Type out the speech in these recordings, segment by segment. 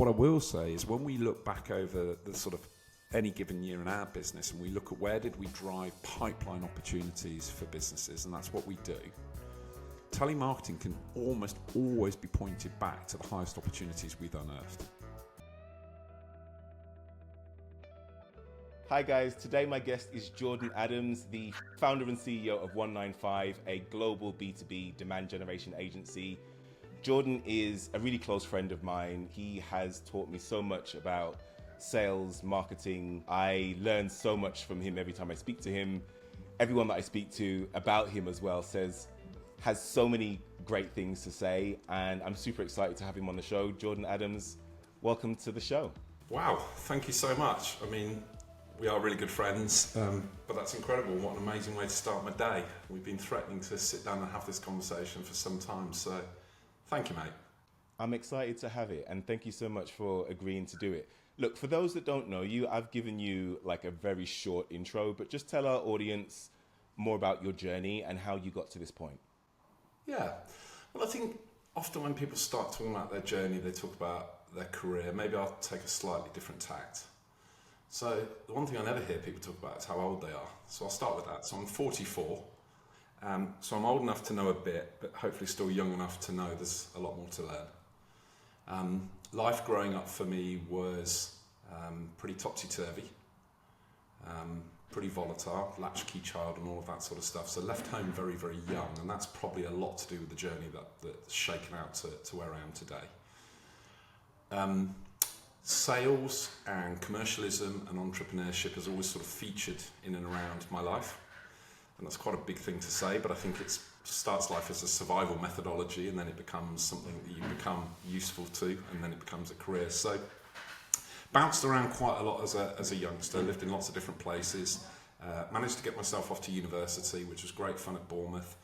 what I will say is when we look back over the sort of any given year in our business and we look at where did we drive pipeline opportunities for businesses, and that's what we do, telemarketing can almost always be pointed back to the highest opportunities we've unearthed. Hi guys, today my guest is Jordan Adams, the founder and CEO of OneNineFive, a global B2B demand generation agency. Jordan is a really close friend of mine. He has taught me so much about sales, marketing. I learn so much from him every time I speak to him. Everyone that I speak to about him as well has so many great things to say, and I'm super excited to have him on the show. Jordan Adams, welcome to the show. Wow, thank you so much. I mean, we are really good friends, but that's incredible. What an amazing way to start my day. We've been threatening to sit down and have this conversation for some time, so thank you, mate. I'm excited to have it, and thank you so much for agreeing to do it. Look, for those that don't know you, I've given you like a very short intro, but just tell our audience more about your journey and how you got to this point. Yeah, well, I think often when people start talking about their journey, they talk about their career. Maybe I'll take a slightly different tact. So the one thing I never hear people talk about is how old they are. So I'll start with that. So I'm 44. So I'm old enough to know a bit, but hopefully still young enough to know there's a lot more to learn. Life growing up for me was pretty topsy-turvy, pretty volatile, latchkey child and all of that sort of stuff. So left home very, very young, and that's probably a lot to do with the journey that's shaken out to where I am today. Sales and commercialism and entrepreneurship has always sort of featured in and around my life. And that's quite a big thing to say, but I think it starts life as a survival methodology, and then it becomes something that you become useful to, and then it becomes a career. So bounced around quite a lot as a youngster, lived in lots of different places, managed to get myself off to university, which was great fun at Bournemouth.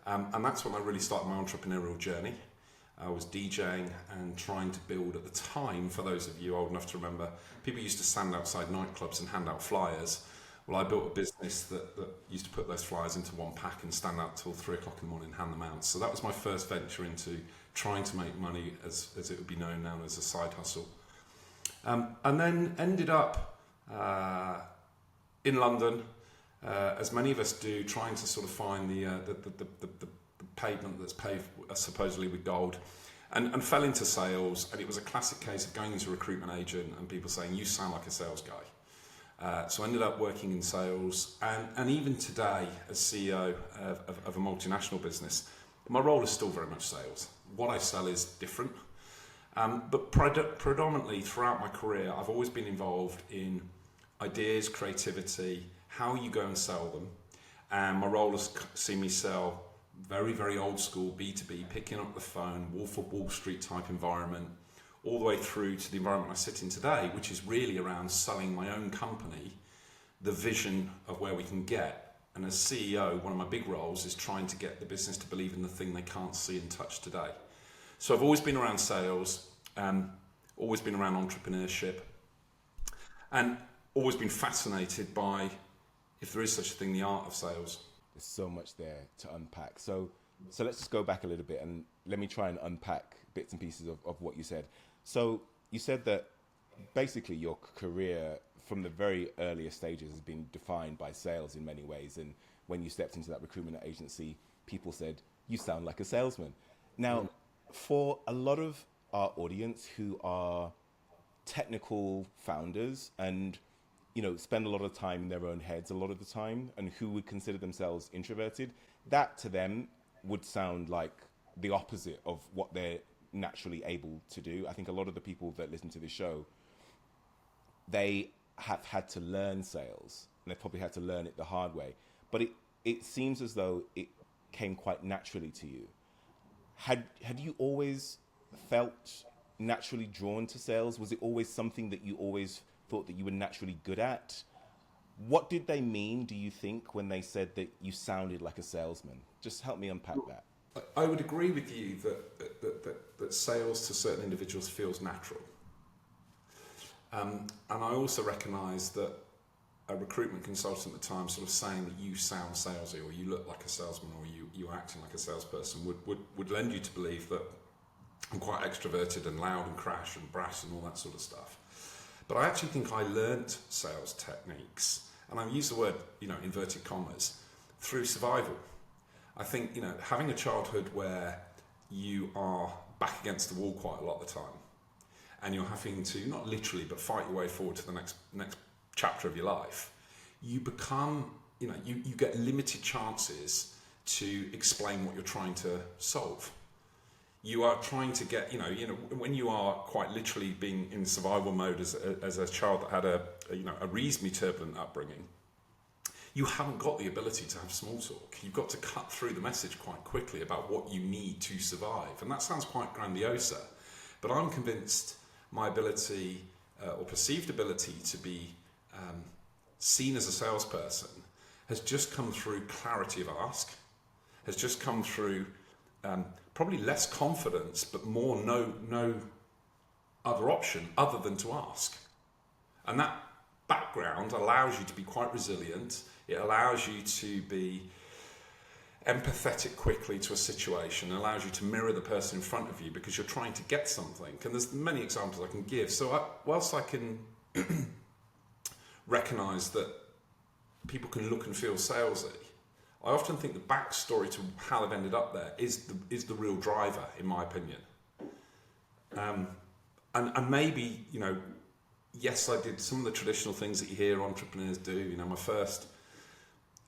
And that's when I really started my entrepreneurial journey. I was DJing and trying to build at the time, for those of you old enough to remember, people used to stand outside nightclubs and hand out flyers. Well, I built a business that used to put those flyers into unpack and stand out till 3 o'clock in the morning and hand them out. So that was my first venture into trying to make money, as it would be known now, as a side hustle. And then ended up in London, as many of us do, trying to sort of find the pavement that's paved supposedly with gold, and fell into sales. And it was a classic case of going into a recruitment agent and people saying, you sound like a sales guy. So I ended up working in sales, and even today as CEO of a multinational business, my role is still very much sales. What I sell is different, but predominantly throughout my career I've always been involved in ideas, creativity, how you go and sell them, and my role has seen me sell very, very old school B2B, picking up the phone, Wolf of Wall Street type environment, all the way through to the environment I sit in today, which is really around selling my own company, the vision of where we can get. And as CEO, one of my big roles is trying to get the business to believe in the thing they can't see and touch today. So I've always been around sales, always been around entrepreneurship, and always been fascinated by, if there is such a thing, the art of sales. There's so much there to unpack. So let's just go back a little bit and let me try and unpack bits and pieces of what you said. So you said that basically your career from the very earliest stages has been defined by sales in many ways. And when you stepped into that recruitment agency, people said, you sound like a salesman. Now, for a lot of our audience who are technical founders and spend a lot of time in their own heads a lot of the time, and who would consider themselves introverted, that to them would sound like the opposite of what they're naturally able to do. I think a lot of the people that listen to this show, they have had to learn sales, and they've probably had to learn it the hard way. But it seems as though it came quite naturally to you. Had you always felt naturally drawn to sales? Was it always something that you always thought that you were naturally good at? What did they mean, do you think, when they said that you sounded like a salesman? Just help me unpack that. I would agree with you that sales to certain individuals feels natural. And I also recognise that a recruitment consultant at the time sort of saying that you sound salesy, or you look like a salesman, or you're acting like a salesperson would lend you to believe that I'm quite extroverted and loud and crash and brass and all that sort of stuff. But I actually think I learnt sales techniques, and I use the word, inverted commas, through survival. I think, having a childhood where you are back against the wall quite a lot of the time, and you're having to, not literally, but fight your way forward to the next chapter of your life, you become, you get limited chances to explain what you're trying to solve. You are trying to get, when you are quite literally being in survival mode as a child that had a reasonably turbulent upbringing, you haven't got the ability to have small talk. You've got to cut through the message quite quickly about what you need to survive. And that sounds quite grandiose, but I'm convinced my ability or perceived ability to be seen as a salesperson has just come through clarity of ask, has just come through probably less confidence, but more no other option other than to ask. And that background allows you to be quite resilient. It allows you to be empathetic quickly to a situation, allows you to mirror the person in front of you because you're trying to get something. And there's many examples I can give. So whilst I can recognise that people can look and feel salesy, I often think the backstory to how they've ended up there is the real driver, in my opinion. And maybe, yes, I did some of the traditional things that you hear entrepreneurs do. My first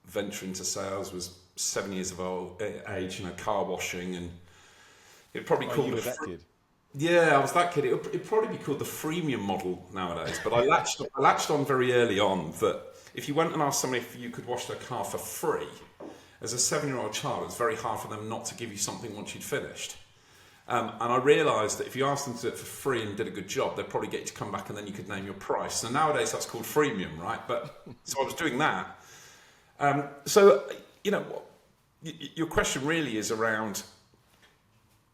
venture into sales was 7 years of age, car washing, and it'd probably called you were that kid. Yeah, I was that kid. It'd probably be called the freemium model nowadays. But I latched on very early on that if you went and asked somebody if you could wash their car for free, as a 7-year-old child, it's very hard for them not to give you something once you'd finished. And I realised that if you asked them to do it for free and did a good job, they'd probably get you to come back and then you could name your price. So nowadays that's called freemium, right? But so I was doing that. Your question really is around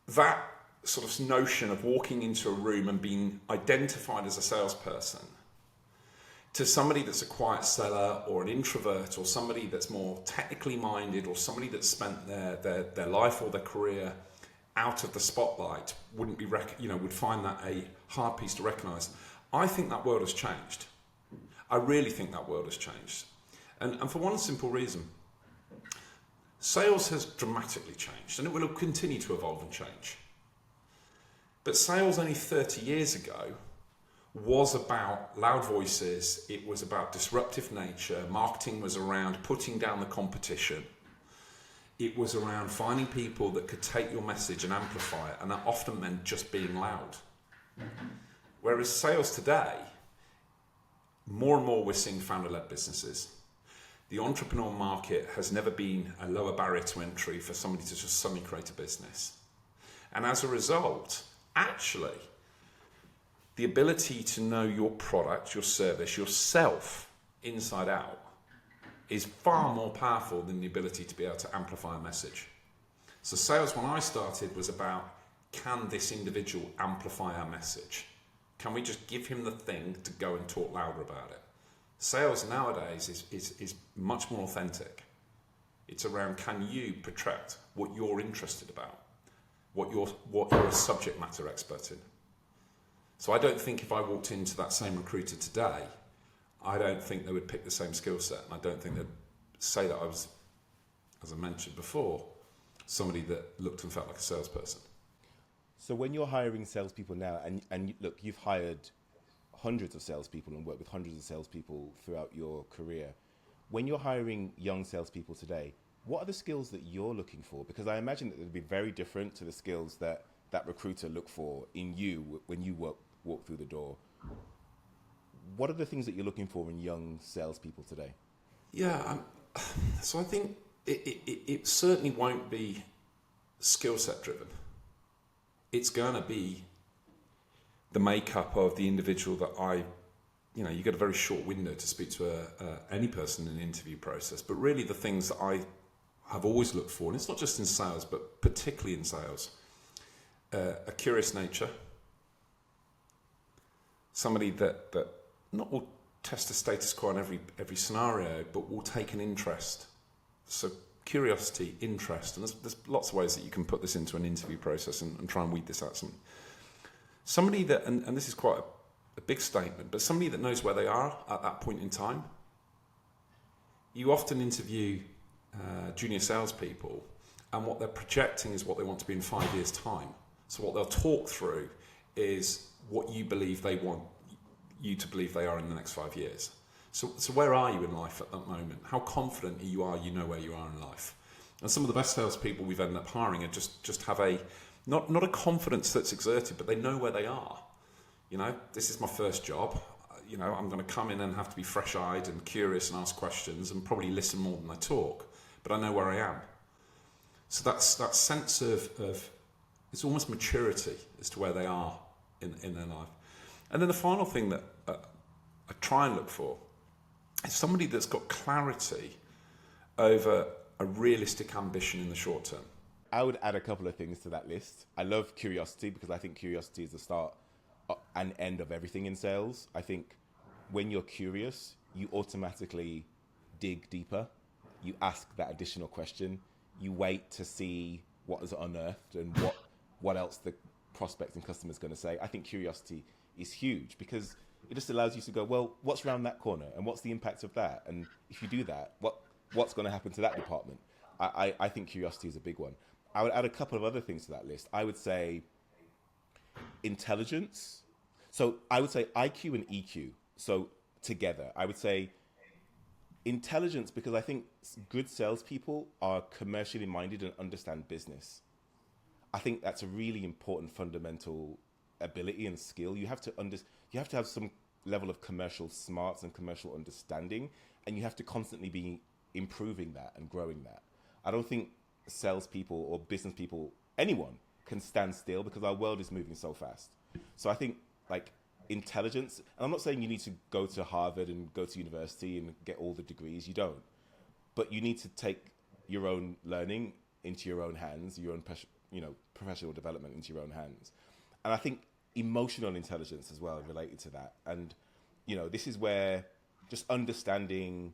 that sort of notion of walking into a room and being identified as a salesperson to somebody that's a quiet seller or an introvert or somebody that's more technically minded or somebody that's spent their life or their career out of the spotlight would find that a hard piece to recognise. I think that world has changed. I really think that world has changed. And for one simple reason. Sales has dramatically changed and it will continue to evolve and change. But sales only 30 years ago was about loud voices, it was about disruptive nature, marketing was around putting down the competition. It was around finding people that could take your message and amplify it, and that often meant just being loud. Whereas sales today, more and more we're seeing founder-led businesses. The entrepreneur market has never been a lower barrier to entry for somebody to just suddenly create a business. And as a result, actually, the ability to know your product, your service, yourself, inside out, is far more powerful than the ability to be able to amplify a message. So sales, when I started, was about, can this individual amplify our message? Can we just give him the thing to go and talk louder about it? Sales nowadays is much more authentic. It's around, can you portray what you're interested about, what you're a subject matter expert in. So I don't think if I walked into that same recruiter today, I don't think they would pick the same skill set. And I don't think they'd say that I was, as I mentioned before, somebody that looked and felt like a salesperson. So when you're hiring salespeople now, and look, you've hired hundreds of salespeople and worked with hundreds of salespeople throughout your career. When you're hiring young salespeople today, what are the skills that you're looking for? Because I imagine that they'd be very different to the skills that recruiter look for in you when you walk through the door. What are the things that you're looking for in young salespeople today? Yeah, so I think it certainly won't be skill set driven. It's going to be the makeup of the individual that you get a very short window to speak to any person in an interview process, but really the things that I have always looked for, and it's not just in sales, but particularly in sales, a curious nature, somebody that not will test the status quo in every scenario, but will take an interest. So curiosity, interest, and there's lots of ways that you can put this into an interview process and try and weed this out. Somebody that, and this is quite a big statement, but somebody that knows where they are at that point in time. You often interview junior salespeople, and what they're projecting is what they want to be in 5 years' time. So what they'll talk through is what you believe they want you to believe they are in the next 5 years. So where are you in life at that moment? How confident you are you know where you are in life? And some of the best salespeople we've ended up hiring are just have a not a confidence that's exerted, but they know where they are. You know, this is my first job. You know, I'm going to come in and have to be fresh-eyed and curious and ask questions and probably listen more than I talk. But I know where I am. So that's that sense of it's almost maturity as to where they are in their life. And then the final thing that I try and look for is somebody that's got clarity over a realistic ambition in the short term. I would add a couple of things to that list. I love curiosity because I think curiosity is the start and end of everything in sales. I think when you're curious, you automatically dig deeper. You ask that additional question. You wait to see what is unearthed and what else the prospect and customer is going to say. I think curiosity is huge because it just allows you to go, well, what's around that corner and what's the impact of that? And if you do that, what's going to happen to that department? I think curiosity is a big one. I would add a couple of other things to that list. I would say intelligence. So I would say IQ and EQ. So together, I would say intelligence, because I think good salespeople are commercially minded and understand business. I think that's a really important fundamental ability and skill. You have to have some level of commercial smarts and commercial understanding, and you have to constantly be improving that and growing that. I don't think salespeople or business people, anyone, can stand still because our world is moving so fast. So I think like intelligence, and I'm not saying you need to go to Harvard and go to university and get all the degrees, you don't. But you need to take your own learning into your own hands, your own professional development into your own hands. And I think emotional intelligence as well related to that. And, this is where just understanding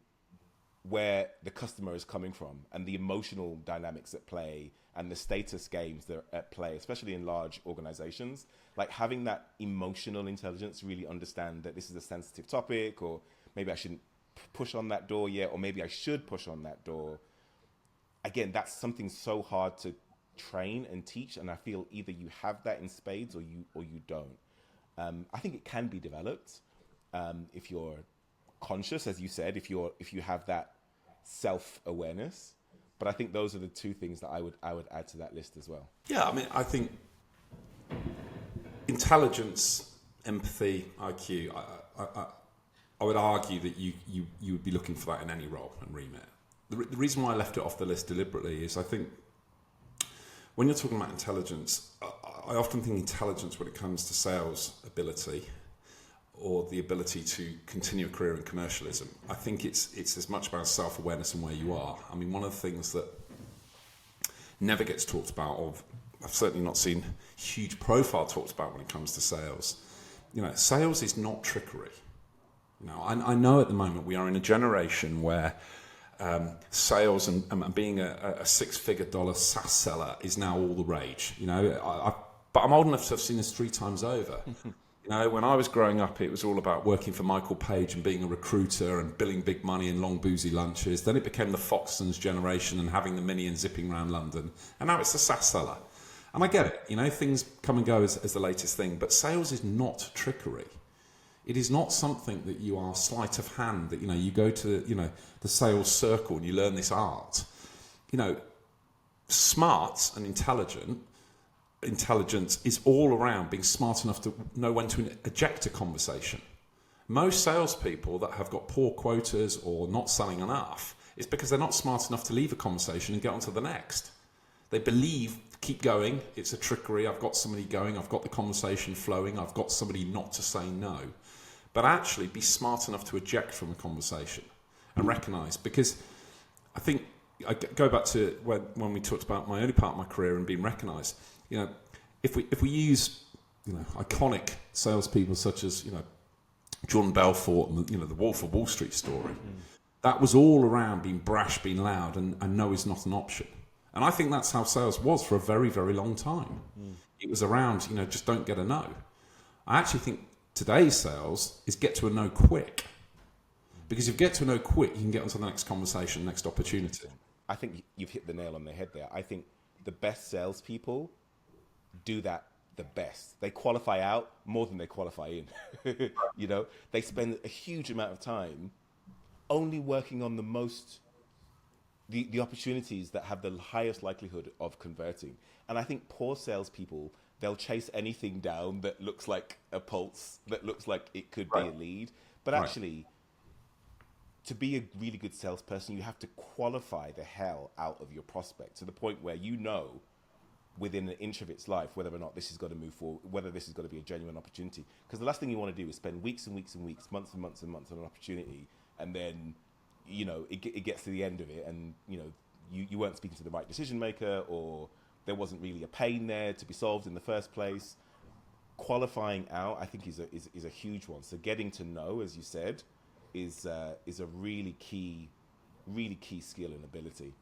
where the customer is coming from and the emotional dynamics at play and the status games that are at play, especially in large organizations, like having that emotional intelligence, really understand that this is a sensitive topic, or maybe I shouldn't push on that door yet, or maybe I should push on that door. Again, that's something so hard to train and teach, and I feel either you have that in spades or you don't. I think it can be developed if you're conscious, as you said, if you have that self-awareness. But I think those are the two things that I would add to that list as well. Yeah, I mean, I think intelligence, empathy, IQ. I would argue that you would be looking for that in any role and remit. The reason why I left it off the list deliberately is I think when you're talking about intelligence, I often think intelligence when it comes to sales ability or the ability to continue a career in commercialism. I think it's as much about self-awareness and where you are. I mean, one of the things that never gets talked about, or I've certainly not seen huge profile talked about when it comes to sales. Sales is not trickery. I know at the moment we are in a generation where sales and being a six-figure dollar SaaS seller is now all the rage. But I'm old enough to have seen this 3 times over. When I was growing up, it was all about working for Michael Page and being a recruiter and billing big money in long boozy lunches. Then it became the Foxtons generation and having the Mini and zipping around London. And now it's the SaaS seller. And I get it. Things come and go as the latest thing. But sales is not trickery. It is not something that you are sleight of hand, that, you go to, the sales circle and you learn this art. Smart and intelligence is all around being smart enough to know when to eject a conversation. Most salespeople that have got poor quotas or not selling enough is because they're not smart enough to leave a conversation and get on to the next. They believe, keep going, it's a trickery, I've got somebody going, I've got the conversation flowing, I've got somebody not to say no. But actually be smart enough to eject from a conversation and recognise, because I think, I go back to when we talked about my early part of my career and being recognised. If we use iconic salespeople such as Jordan Belfort and the Wolf of Wall Street story, That was all around being brash, being loud, and no is not an option. And I think that's how sales was for a very, very long time. It was around, just don't get a no. I actually think today's sales is get to a no quick. Because if you get to a no quick, you can get onto the next conversation, next opportunity. I think you've hit the nail on the head there. I think the best salespeople do that the best. They qualify out more than they qualify in. They spend a huge amount of time only working on the opportunities that have the highest likelihood of converting. And I think poor salespeople, they'll chase anything down that looks like a pulse, that looks like it could be a lead. But actually, to be a really good salesperson, you have to qualify the hell out of your prospect to the point where within an inch of its life whether or not this is going to move forward, whether this is going to be a genuine opportunity. Because the last thing you want to do is spend weeks and weeks and weeks, months and months and months on an opportunity, and then it gets to the end of it, and you weren't speaking to the right decision maker, or there wasn't really a pain there to be solved in the first place. Qualifying out, I think, is a huge one. So getting to know, as you said, is a really key skill and ability.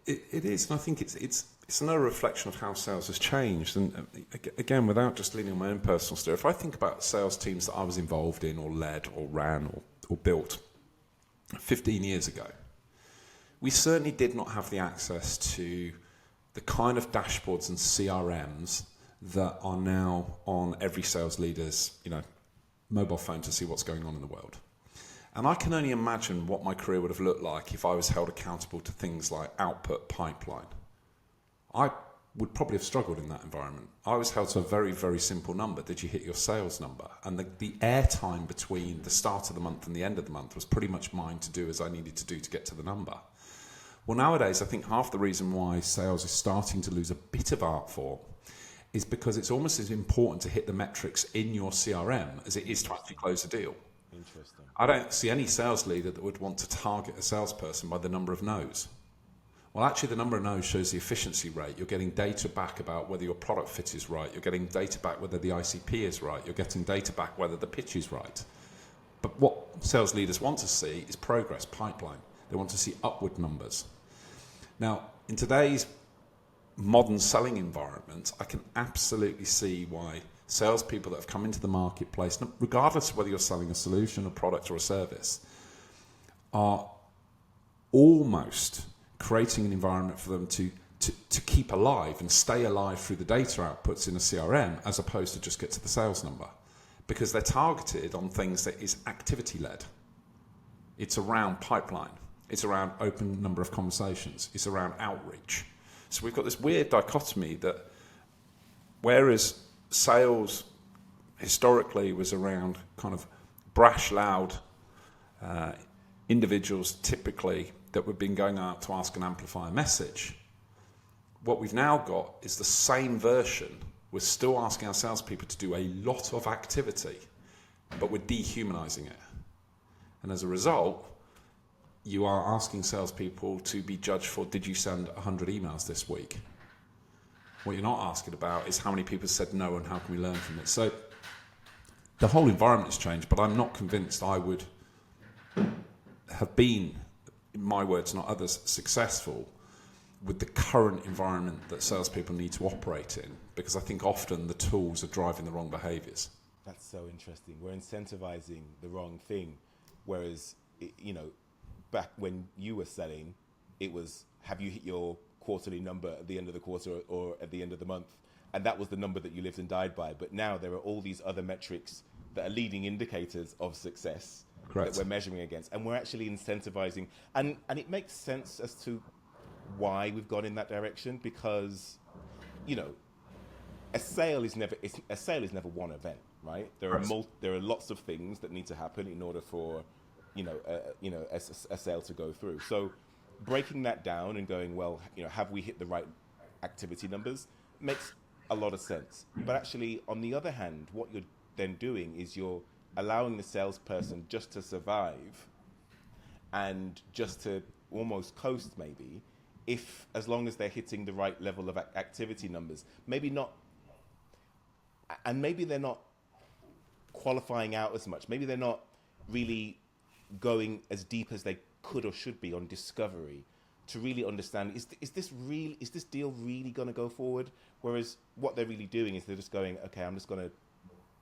It is, and I think it's another reflection of how sales has changed. And again, without just leaning on my own personal story, if I think about sales teams that I was involved in, or led, or ran, or built 15 years ago, we certainly did not have the access to the kind of dashboards and CRMs that are now on every sales leader's mobile phone to see what's going on in the world. And I can only imagine what my career would have looked like if I was held accountable to things like output pipeline. I would probably have struggled in that environment. I was held to a very, very simple number. Did you hit your sales number? And the airtime between the start of the month and the end of the month was pretty much mine to do as I needed to do to get to the number. Well, nowadays, I think half the reason why sales is starting to lose a bit of art form is because it's almost as important to hit the metrics in your CRM as it is to actually close a deal. Interesting. I don't see any sales leader that would want to target a salesperson by the number of no's. Well, actually, the number of no's shows the efficiency rate. You're getting data back about whether your product fit is right. You're getting data back whether the ICP is right. You're getting data back whether the pitch is right. But what sales leaders want to see is progress, pipeline. They want to see upward numbers. Now, in today's modern selling environment, I can absolutely see why salespeople that have come into the marketplace, regardless of whether you're selling a solution, a product, or a service, are almost creating an environment for them to keep alive and stay alive through the data outputs in a CRM, as opposed to just get to the sales number, because they're targeted on things that is activity led. It's around pipeline. It's around open number of conversations. It's around outreach. So we've got this weird dichotomy that whereas sales historically was around kind of brash, loud individuals typically that would been going out to ask and amplify a message, what we've now got is the same version. We're still asking our salespeople to do a lot of activity, but we're dehumanizing it. And as a result, you are asking salespeople to be judged for, did you send 100 emails this week? What you're not asking about is how many people said no and how can we learn from it. So the whole environment has changed, but I'm not convinced I would have been, in my words, not others, successful with the current environment that salespeople need to operate in, because I think often the tools are driving the wrong behaviors. That's so interesting. We're incentivizing the wrong thing, whereas, back when you were selling, it was, have you hit your quarterly number at the end of the quarter or at the end of the month? And that was the number that you lived and died by. But now there are all these other metrics that are leading indicators of success. Correct. That we're measuring against. And we're actually incentivizing. And it makes sense as to why we've gone in that direction, because, a sale is never one event, right? There are lots of things that need to happen in order for a sale to go through. So breaking that down and going, well, have we hit the right activity numbers, makes a lot of sense. But actually, on the other hand, what you're then doing is you're allowing the salesperson just to survive and just to almost coast, maybe, as long as they're hitting the right level of activity numbers. Maybe not, and maybe they're not qualifying out as much. Maybe they're not really going as deep as they could or should be on discovery to really understand, is this deal really going to go forward? Whereas what they're really doing is they're just going, okay, I'm just going to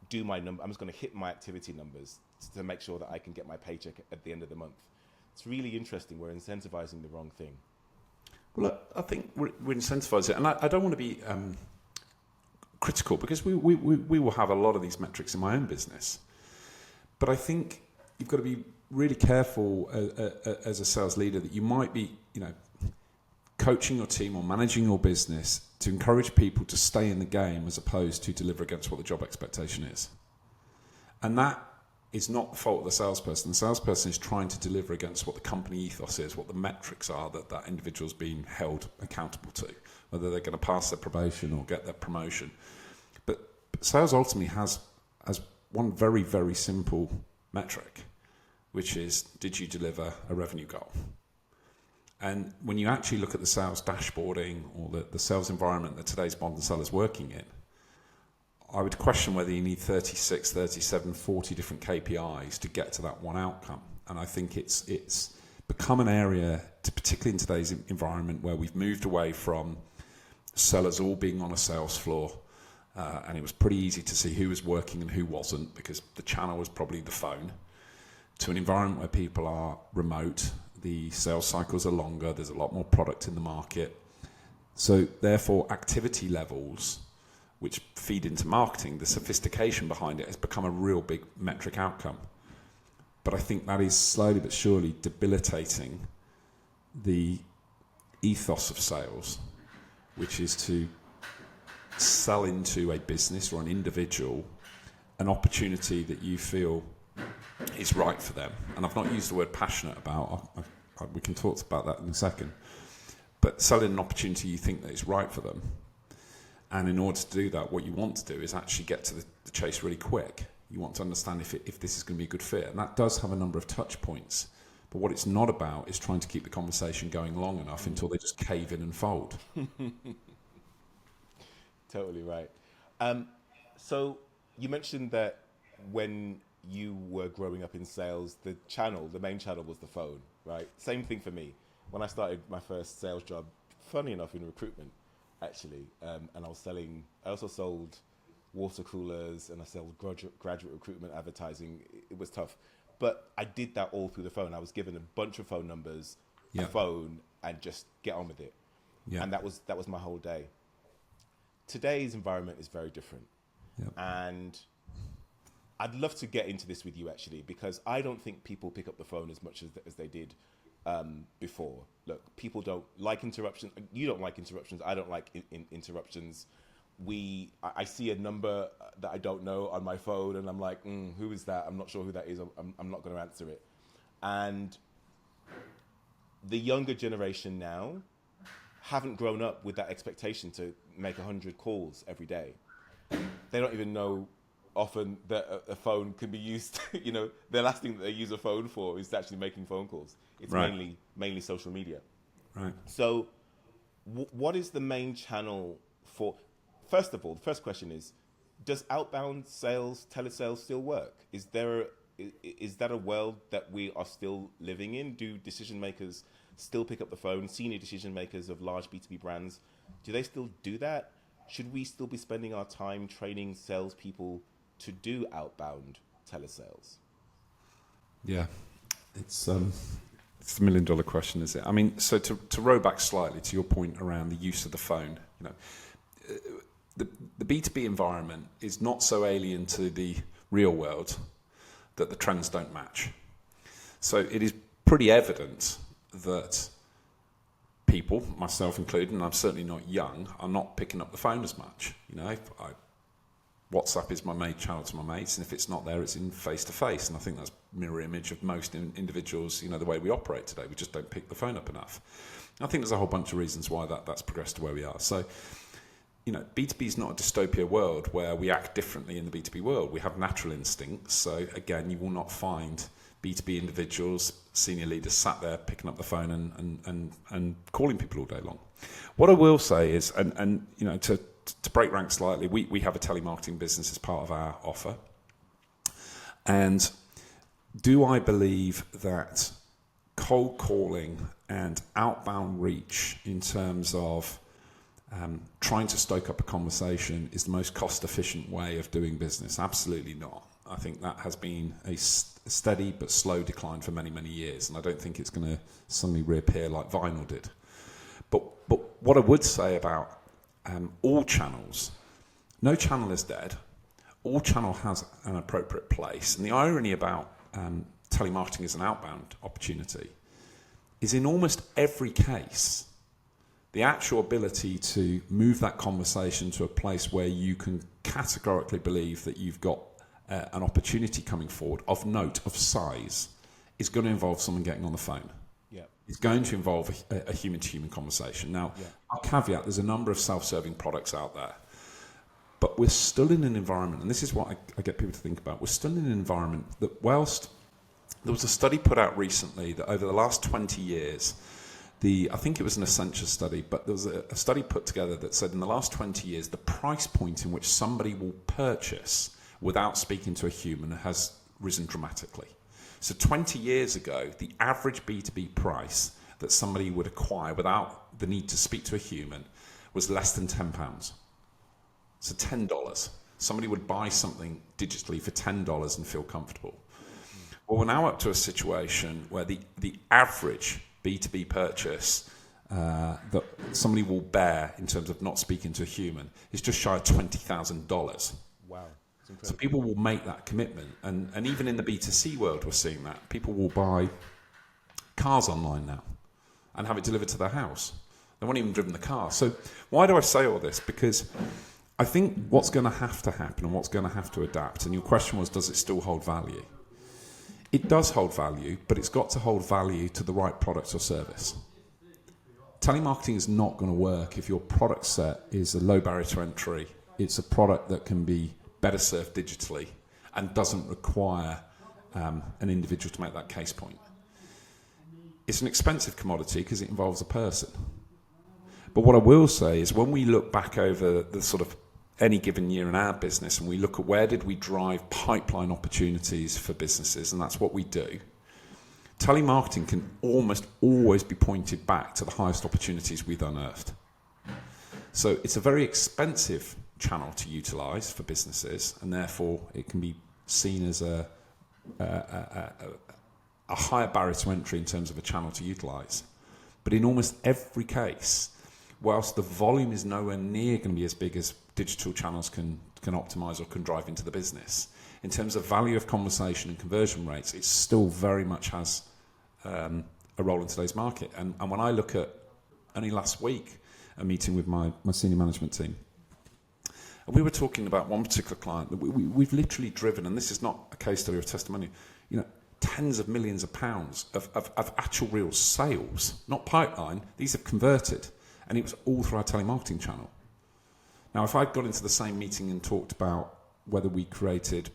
do my number. I'm just going to hit my activity numbers to make sure that I can get my paycheck at the end of the month. It's really interesting. We're incentivizing the wrong thing. Well, I think we incentivize it, and I don't want to be critical, because we will have a lot of these metrics in my own business. But I think you've got to be really careful as a sales leader that you might be, coaching your team or managing your business to encourage people to stay in the game as opposed to deliver against what the job expectation is. And that is not the fault of the salesperson. The salesperson is trying to deliver against what the company ethos is, what the metrics are that individual's being held accountable to, whether they're going to pass their probation or get their promotion. But sales ultimately has one very, very simple metric, which is, did you deliver a revenue goal? And when you actually look at the sales dashboarding or the sales environment that today's modern seller is working in, I would question whether you need 36, 37, 40 different KPIs to get to that one outcome. And I think it's become an area, particularly in today's environment, where we've moved away from sellers all being on a sales floor, and it was pretty easy to see who was working and who wasn't, because the channel was probably the phone, to an environment where people are remote, the sales cycles are longer, there's a lot more product in the market. So therefore, activity levels, which feed into marketing, the sophistication behind it has become a real big metric outcome. But I think that is slowly but surely debilitating the ethos of sales, which is to sell into a business or an individual an opportunity that you feel is right for them. And I've not used the word passionate about, we can talk about that in a second, but selling an opportunity you think that is right for them. And in order to do that, what you want to do is actually get to the chase really quick. You want to understand if this is going to be a good fit. And that does have a number of touch points. But what it's not about is trying to keep the conversation going long enough until they just cave in and fold. Totally right. So you mentioned that when you were growing up in sales, the main channel was the phone, right? Same thing for me. When I started my first sales job, funny enough, in recruitment, actually, and I also sold water coolers, and I sold graduate recruitment advertising. It was tough, but I did that all through the phone. I was given a bunch of phone numbers, a phone, and just get on with it. Yeah. And that was my whole day. Today's environment is very different, and I'd love to get into this with you, actually, because I don't think people pick up the phone as much as they did before. Look, people don't like interruptions. You don't like interruptions. I don't like interruptions. I see a number that I don't know on my phone, and I'm like, who is that? I'm not sure who that is. I'm not going to answer it. And the younger generation now haven't grown up with that expectation to make 100 calls every day. They don't even know often that a phone can be used. The last thing that they use a phone for is actually making phone calls. It's mainly social media. Right. So what is the main channel for? First of all, the first question is, does outbound sales, telesales still work? Is that a world that we are still living in? Do decision makers still pick up the phone? Senior decision makers of large B2B brands, do they still do that? Should we still be spending our time training salespeople to do outbound telesales? Yeah, it's the $1 million question, is it? I mean, so to row back slightly to your point around the use of the phone, the B2B environment is not so alien to the real world that the trends don't match. So it is pretty evident that people, myself included, and I'm certainly not young, are not picking up the phone as much. WhatsApp is my main channel to my mates, and if it's not there, it's in face-to-face. And I think that's mirror image of most individuals, the way we operate today. We just don't pick the phone up enough. I think there's a whole bunch of reasons why that's progressed to where we are. So, B2B is not a dystopia world where we act differently in the B2B world. We have natural instincts. So, again, you will not find B2B individuals, senior leaders sat there picking up the phone and calling people all day long. What I will say is, and to break rank slightly, we have a telemarketing business as part of our offer. And do I believe that cold calling and outbound reach in terms of trying to stoke up a conversation is the most cost-efficient way of doing business. Absolutely not. I think that has been a steady but slow decline for many, many years, and I don't think it's going to suddenly reappear like vinyl did. But what I would say about all channels, no channel is dead. All channel has an appropriate place. And the irony about telemarketing as an outbound opportunity is in almost every case, the actual ability to move that conversation to a place where you can categorically believe that you've got an opportunity coming forward of note, of size, is going to involve someone getting on the phone. Yeah. It's going to involve a human-to-human conversation. Now, I'll caveat, there's a number of self-serving products out there, but we're still in an environment, and this is what I get people to think about, we're still in an environment that whilst there was a study put out recently that over the last 20 years, I think it was an Accenture study, but there was a study put together that said in the last 20 years, the price point in which somebody will purchase without speaking to a human has risen dramatically. So 20 years ago, the average B2B price that somebody would acquire without the need to speak to a human was less than £10. So $10. Somebody would buy something digitally for $10 and feel comfortable. Well, we're now up to a situation where the average B2B purchase that somebody will bear in terms of not speaking to a human is just shy of $20,000. Wow. So people will make that commitment. And even in the B2C world, we're seeing that. People will buy cars online now and have it delivered to their house. They won't even driven the car. So why do I say all this? Because I think what's going to have to happen and what's going to have to adapt, and your question was, does it still hold value? It does hold value, but it's got to hold value to the right product or service. Telemarketing is not going to work if your product set is a low barrier to entry. It's a product that can be better served digitally and doesn't require an individual to make that case point. It's an expensive commodity because it involves a person. But what I will say is when we look back over the sort of any given year in our business and we look at where did we drive pipeline opportunities for businesses, and that's what we do, telemarketing can almost always be pointed back to the highest opportunities we've unearthed. So it's a very expensive channel to utilize for businesses, and therefore it can be seen as a higher barrier to entry in terms of a channel to utilize. But in almost every case, whilst the volume is nowhere near going to be as big as digital channels can optimize or can drive into the business, in terms of value of conversation and conversion rates, it still very much has a role in today's market. And when I look at only last week, a meeting with my senior management team, and we were talking about one particular client that we've literally driven, and this is not a case study or a testimony, tens of millions of pounds of actual real sales, not pipeline. These have converted, and it was all through our telemarketing channel. Now, if I'd got into the same meeting and talked about whether we created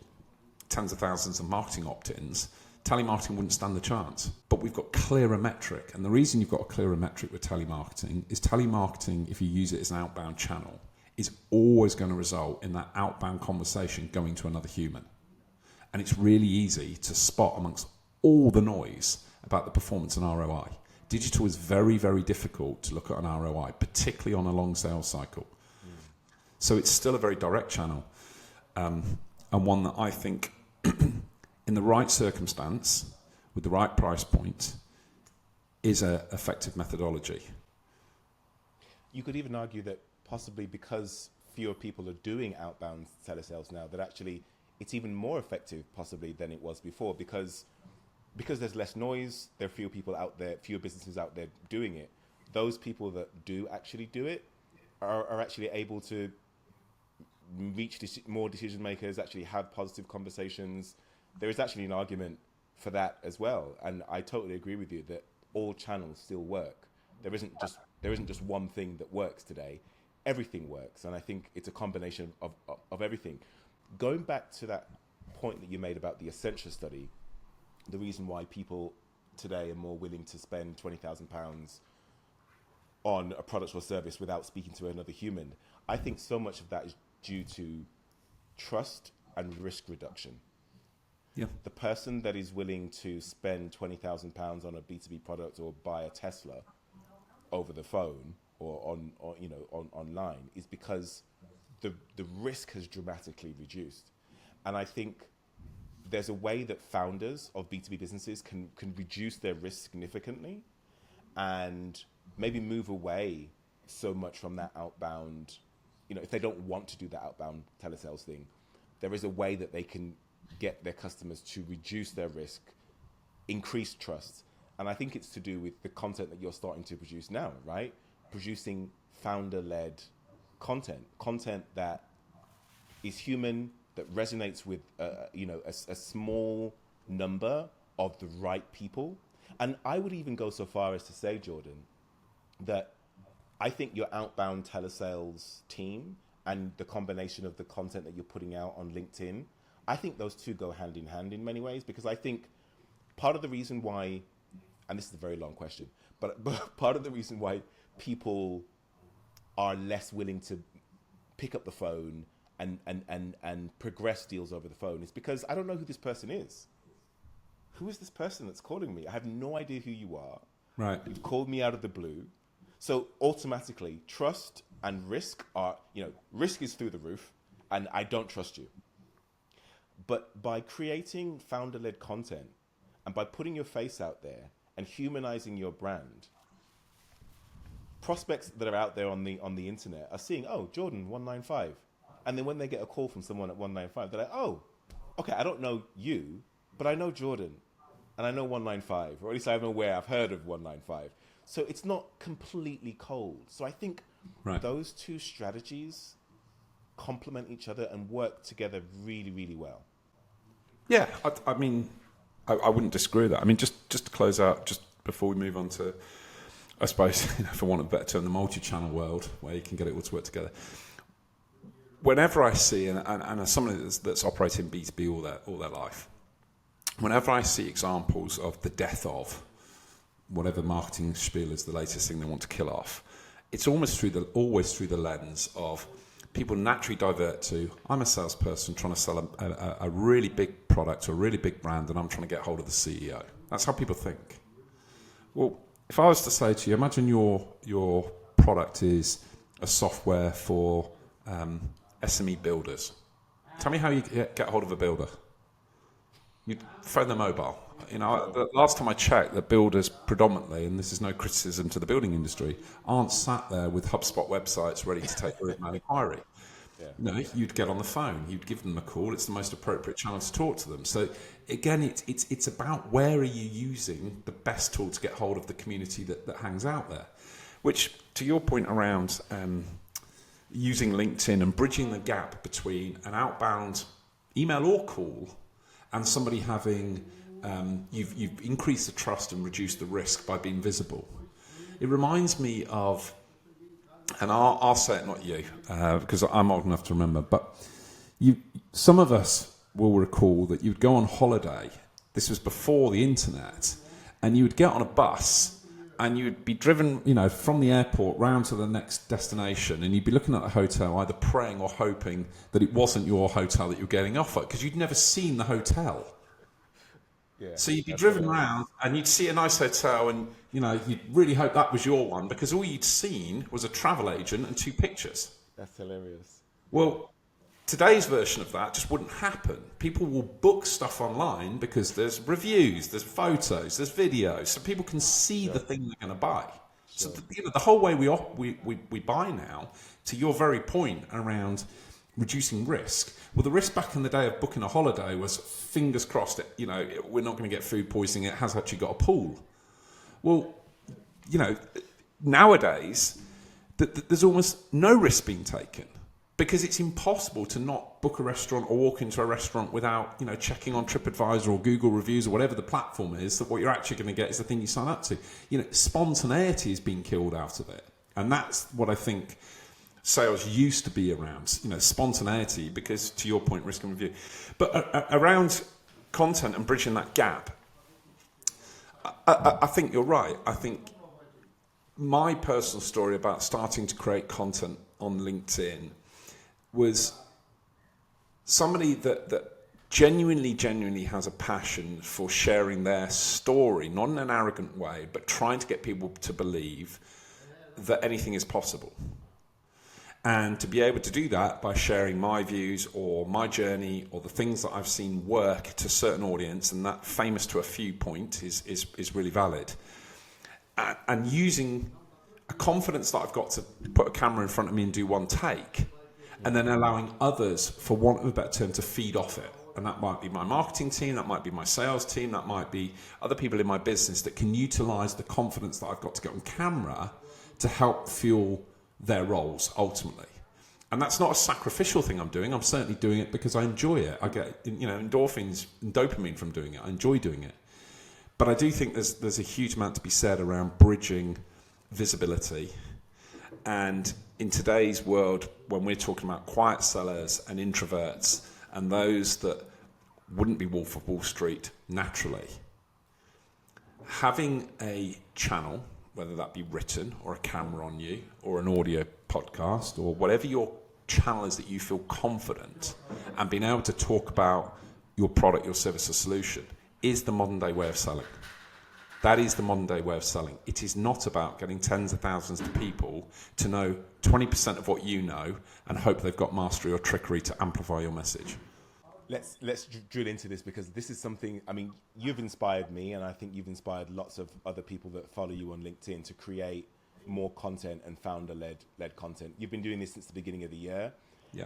tens of thousands of marketing opt-ins, telemarketing wouldn't stand the chance. But we've got clearer metric, and the reason you've got a clearer metric with telemarketing is telemarketing, if you use it as an outbound channel, is always going to result in that outbound conversation going to another human. And it's really easy to spot amongst all the noise about the performance and ROI. Digital is very, very difficult to look at an ROI, particularly on a long sales cycle. So it's still a very direct channel, and one that I think in the right circumstance, with the right price point, is an effective methodology. You could even argue that possibly because fewer people are doing outbound telesales now, that actually it's even more effective possibly than it was before, because there's less noise, there are fewer people out there, fewer businesses out there doing it. Those people that do actually do it are actually able to reach more decision makers, actually have positive conversations. There is actually an argument for that as well, and I totally agree with you that all channels still work. There isn't just one thing that works today. Everything works, and I think it's a combination of everything. Going back to that point that you made about the Accenture study, the reason why people today are more willing to spend £20,000 on a product or service without speaking to another human, I think so much of that is due to trust and risk reduction. Yeah. The person that is willing to spend £20,000 on a B2B product or buy a Tesla over the phone or online is because the risk has dramatically reduced. And I think there's a way that founders of B2B businesses can reduce their risk significantly and maybe move away so much from that outbound, if they don't want to do that outbound telesales thing, there is a way that they can get their customers to reduce their risk, increase trust. And I think it's to do with the content that you're starting to produce now, right? Producing founder-led content that is human, that resonates with a small number of the right people. And I would even go so far as to say, Jordan, that I think your outbound telesales team and the combination of the content that you're putting out on LinkedIn, I think those two go hand in hand in many ways, because I think part of the reason why, and this is a very long question, but part of the reason why people are less willing to pick up the phone and progress deals over the phone is because I don't know who this person is. Who is this person that's calling me? I have no idea who you are. Right. You've called me out of the blue. So automatically, trust and risk are, risk is through the roof, and I don't trust you. But by creating founder-led content and by putting your face out there and humanizing your brand, prospects that are out there on the internet are seeing, oh, Jordan, OneNineFive. And then when they get a call from someone at OneNineFive, they're like, oh, okay, I don't know you, but I know Jordan. And I know OneNineFive, or at least I'm aware, I've heard of OneNineFive. So it's not completely cold. So I think those two strategies complement each other and work together really, really well. Yeah, I mean, I wouldn't disagree with that. I mean, just to close out, just before we move on to, I suppose, for want of a better term, the multi-channel world, where you can get it all to work together. Whenever I see, and as somebody that's operating B2B all their life, whenever I see examples of the death of whatever marketing spiel is the latest thing they want to kill off, it's always through the lens of people naturally divert to, I'm a salesperson trying to sell a really big product or a really big brand, and I'm trying to get hold of the CEO. That's how people think. Well, if I was to say to you, imagine your product is a software for SME builders. Tell me how you get hold of a builder. You phone their mobile. The last time I checked, the builders predominantly, and this is no criticism to the building industry, aren't sat there with HubSpot websites ready to take your email inquiry. Yeah. No, you'd get on the phone, you'd give them a call. It's the most appropriate channel to talk to them. So again, it's about where are you using the best tool to get hold of the community that hangs out there. Which, to your point around using LinkedIn and bridging the gap between an outbound email or call and somebody having you've increased the trust and reduced the risk by being visible. It reminds me of, and I'll say it, not you, because I'm old enough to remember, but some of us will recall that you'd go on holiday. This was before the internet, and you would get on a bus and you'd be driven, from the airport round to the next destination, and you'd be looking at a hotel, either praying or hoping that it wasn't your hotel that you're getting off at, because you'd never seen the hotel. Yeah, so you'd be driven around and you'd see a nice hotel, and you'd really hope that was your one, because all you'd seen was a travel agent and two pictures. That's hilarious. Well, today's version of that just wouldn't happen. People will book stuff online because there's reviews, there's photos, there's videos, so people can see the thing they're going to buy. So the whole way we buy now, to your very point around reducing risk. Well, the risk back in the day of booking a holiday was fingers crossed, we're not going to get food poisoning. It has actually got a pool. Well, nowadays, there's almost no risk being taken, because it's impossible to not book a restaurant or walk into a restaurant without, checking on TripAdvisor or Google reviews or whatever the platform is, that what you're actually going to get is the thing you sign up to. Spontaneity is being killed out of it. And that's what I think sales used to be around, spontaneity, because to your point, risk and review. But around content and bridging that gap, I think you're right. I think my personal story about starting to create content on LinkedIn was somebody that genuinely has a passion for sharing their story, not in an arrogant way, but trying to get people to believe that anything is possible. And to be able to do that by sharing my views or my journey or the things that I've seen work to a certain audience, and that famous to a few point is really valid. And using a confidence that I've got to put a camera in front of me and do one take, and then allowing others, for want of a better term, to feed off it. And that might be my marketing team, that might be my sales team, that might be other people in my business that can utilize the confidence that I've got to get on camera to help fuel their roles ultimately. And that's not a sacrificial thing I'm doing. I'm certainly doing it because I enjoy it. I get endorphins and dopamine from doing it. I enjoy doing it. But I do think there's a huge amount to be said around bridging visibility. And in today's world, when we're talking about quiet sellers and introverts and those that wouldn't be Wolf of Wall Street naturally, having a channel, whether that be written or a camera on you or an audio podcast or whatever your channel is that you feel confident, and being able to talk about your product, your service or solution is the modern day way of selling. That is the modern day way of selling. It is not about getting tens of thousands of people to know 20% of what you know and hope they've got mastery or trickery to amplify your message. Let's drill into this, because this is something, I mean, you've inspired me, and I think you've inspired lots of other people that follow you on LinkedIn to create more content and founder-led content. You've been doing this since the beginning of the year,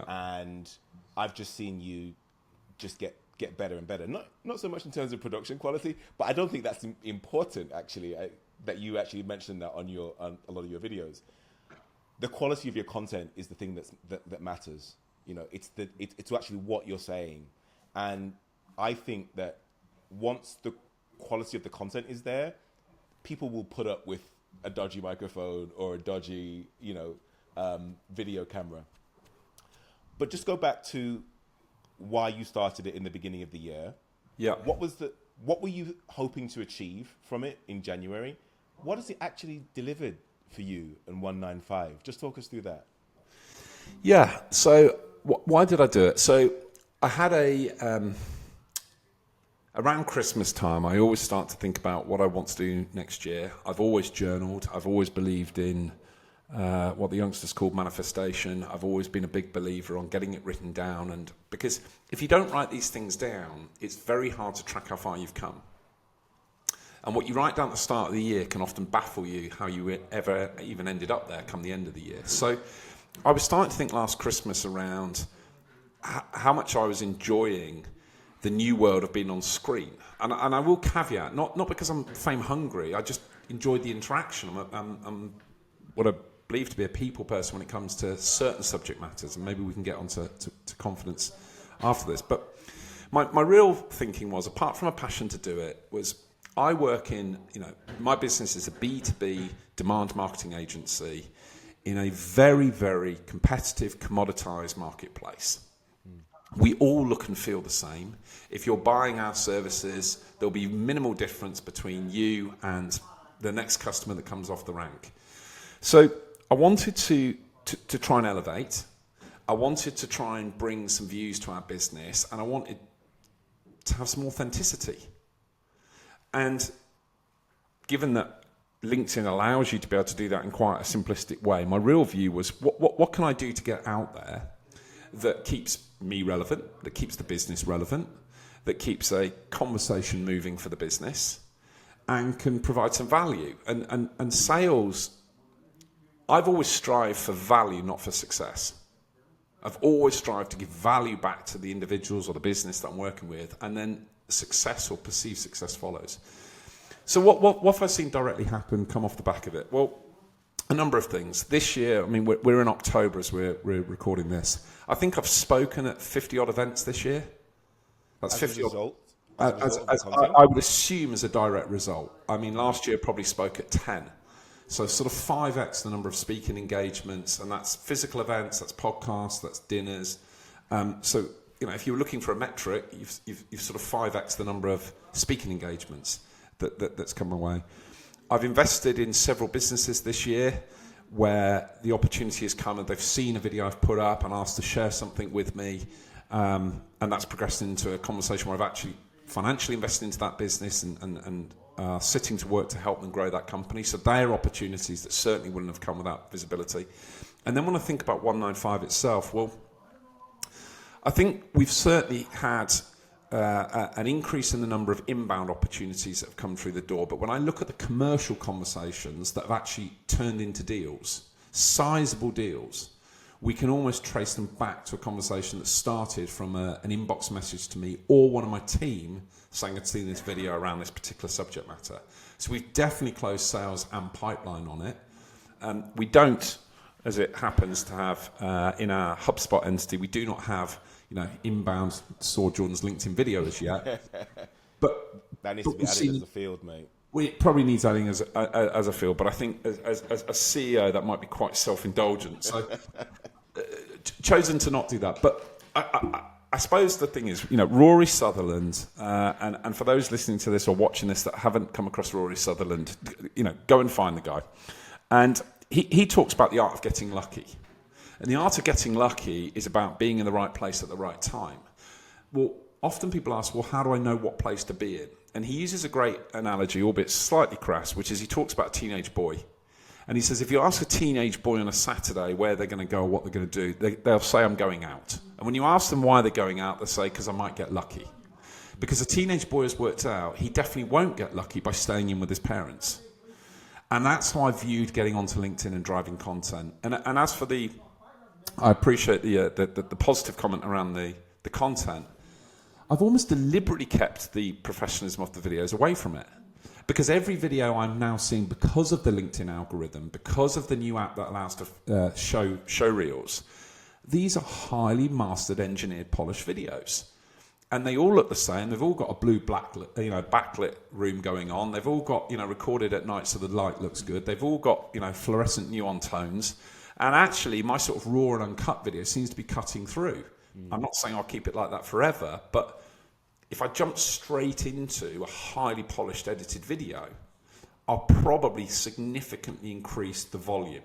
and I've just seen you just get better and better. Not so much in terms of production quality, but I don't think that's important, actually, that you actually mentioned that on a lot of your videos. The quality of your content is the thing that matters. You know, it's actually what you're saying. And I think that once the quality of the content is there, people will put up with a dodgy microphone or a dodgy, video camera. But just go back to why you started it in the beginning of the year. Yeah. What were you hoping to achieve from it in January? What has it actually delivered for you and OneNineFive? Just talk us through that. Yeah. So why did I do it? So I had around Christmas time, I always start to think about what I want to do next year. I've always journaled. I've always believed in what the youngsters call manifestation. I've always been a big believer on getting it written down. And because if you don't write these things down, it's very hard to track how far you've come. And what you write down at the start of the year can often baffle you how you ever even ended up there come the end of the year. So I was starting to think last Christmas around how much I was enjoying the new world of being on screen. And I will caveat, not because I'm fame hungry, I just enjoyed the interaction. I'm what I believe to be a people person when it comes to certain subject matters, and maybe we can get on to confidence after this. But my real thinking was, apart from a passion to do it, was I work in, my business is a B2B demand marketing agency in a very, very competitive, commoditized marketplace. We all look and feel the same. If you're buying our services, there'll be minimal difference between you and the next customer that comes off the rank. So I wanted to try and elevate. I wanted to try and bring some views to our business, and I wanted to have some authenticity. And given that LinkedIn allows you to be able to do that in quite a simplistic way, my real view was what can I do to get out there that keeps me relevant, that keeps the business relevant, that keeps a conversation moving for the business, and can provide some value. And sales, I've always strived for value, not for success. I've always strived to give value back to the individuals or the business that I'm working with, and then success or perceived success follows. So what have I seen directly happen, come off the back of it? Well, a number of things. This year, I mean, we're in October as we're recording this. I think I've spoken at 50 odd events this year. That's 50 odd. I would assume as a direct result. I mean, last year probably spoke at 10. So sort of 5x the number of speaking engagements, and that's physical events, that's podcasts, that's dinners. So, if you're looking for a metric, you've sort of 5x the number of speaking engagements that's come my way. I've invested in several businesses this year where the opportunity has come and they've seen a video I've put up and asked to share something with me. And that's progressed into a conversation where I've actually financially invested into that business and sitting to work to help them grow that company. So they are opportunities that certainly wouldn't have come without visibility. And then when I think about OneNineFive itself, well, I think we've certainly had an increase in the number of inbound opportunities that have come through the door. But when I look at the commercial conversations that have actually turned into deals, sizable deals, we can almost trace them back to a conversation that started from an inbox message to me or one of my team saying I'd seen this video around this particular subject matter. So we've definitely closed sales and pipeline on it. We don't, as it happens to have in our HubSpot entity, we do not have inbound saw Jordan's LinkedIn video as yet. But that needs to be added as a field, mate. Well, it probably needs adding as a field, but I think as a CEO that might be quite self-indulgent. So chosen to not do that. But I suppose the thing is, Rory Sutherland, and for those listening to this or watching this that haven't come across Rory Sutherland, go and find the guy. And he talks about the art of getting lucky. And the art of getting lucky is about being in the right place at the right time. Well, often people ask, well, how do I know what place to be in? And he uses a great analogy, albeit slightly crass, which is he talks about a teenage boy. And he says, if you ask a teenage boy on a Saturday where they're going to go or what they're going to do, they'll say, I'm going out. And when you ask them why they're going out, they say, because I might get lucky. Because a teenage boy has worked out he definitely won't get lucky by staying in with his parents. And that's how I viewed getting onto LinkedIn and driving content. And as for I appreciate the positive comment around the content. I've almost deliberately kept the professionalism of the videos away from it. Because every video I'm now seeing, because of the LinkedIn algorithm, because of the new app that allows to show reels, these are highly mastered, engineered, polished videos. And they all look the same. They've all got a blue backlit room going on. They've all got, recorded at night so the light looks good. They've all got, fluorescent neon tones. And actually, my sort of raw and uncut video seems to be cutting through. I'm not saying I'll keep it like that forever, but if I jump straight into a highly polished edited video, I'll probably significantly increase the volume.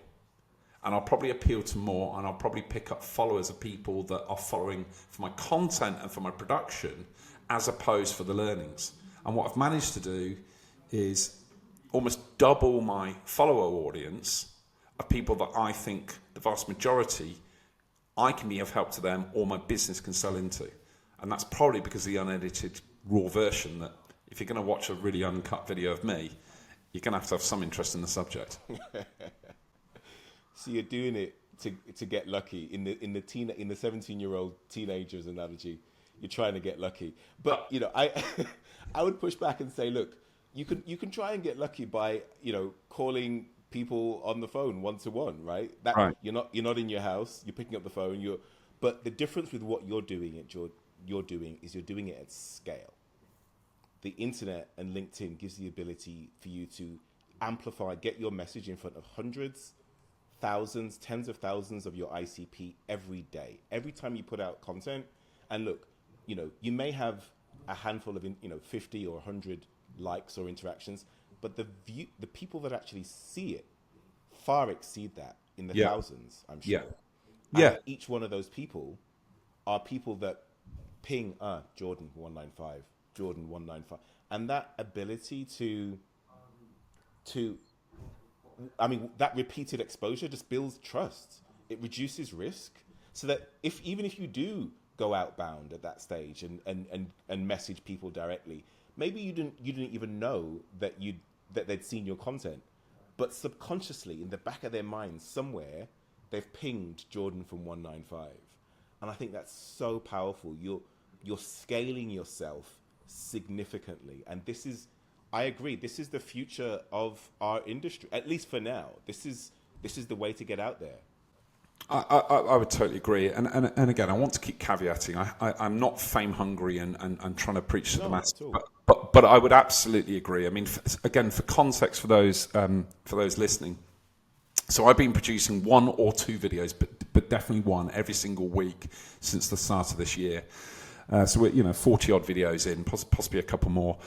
And I'll probably appeal to more, and I'll probably pick up followers of people that are following for my content and for my production, as opposed for the learnings. And what I've managed to do is almost double my follower audience of people that I think the vast majority I can be of help to them or my business can sell into. And that's probably because of the unedited raw version that if you're going to watch a really uncut video of me, you're going to have some interest in the subject. So you're doing it to get lucky. In the 17-year-old teenager's analogy, you're trying to get lucky. But I would push back and say, look, you can try and get lucky by calling people on the phone one-to-one, right? Right. You're not in your house. You're picking up the phone. But the difference with what you're doing you're doing it at scale. The internet and LinkedIn gives the ability for you to amplify, get your message in front of hundreds, thousands, tens of thousands of your ICP every day. Every time you put out content, and look, you may have a handful of 50 or 100 likes or interactions, but the people that actually see it far exceed that in the thousands, I'm sure. Yeah. And each one of those people are people that ping Jordan 195, Jordan 195, and that ability to that repeated exposure just builds trust. It reduces risk, so that even if you do go outbound at that stage and message people directly, maybe you didn't even know that they'd seen your content, but subconsciously in the back of their minds somewhere they've pinged Jordan from 195, and I think that's so powerful. You're scaling yourself significantly, and I agree. This is the future of our industry, at least for now. This is the way to get out there. I would totally agree. And again, I want to keep caveating. I'm not fame hungry and trying to preach to the masses. But I would absolutely agree. I mean, for context for those listening. So I've been producing 1 or 2 videos, but definitely one every single week since the start of this year. So we're 40 odd videos in, possibly a couple more.